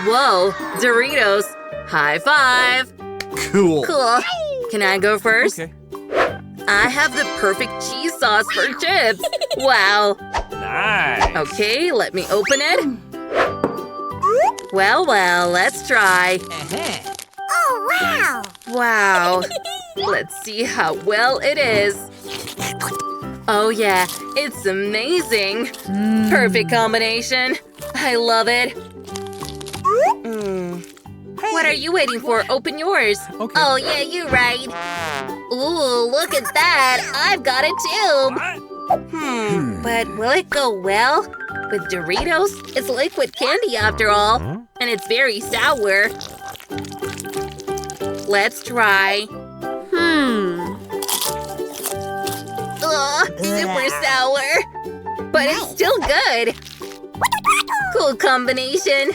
Whoa, Doritos. High five. Cool. Cool. Can I go first? Okay. I have the perfect cheese sauce for chips. Wow. Nice. Okay, let me open it. Well, let's try. Oh, wow! Wow. Let's see how well it is. Oh yeah, it's amazing. Perfect combination. I love it. What are you waiting for? Open yours. Okay. Oh, yeah, you're right. Ooh, look at that! I've got a tube! But will it go well? With Doritos? It's liquid candy after all. And it's very sour. Let's try. Ugh, super sour. But it's still good. Cool combination.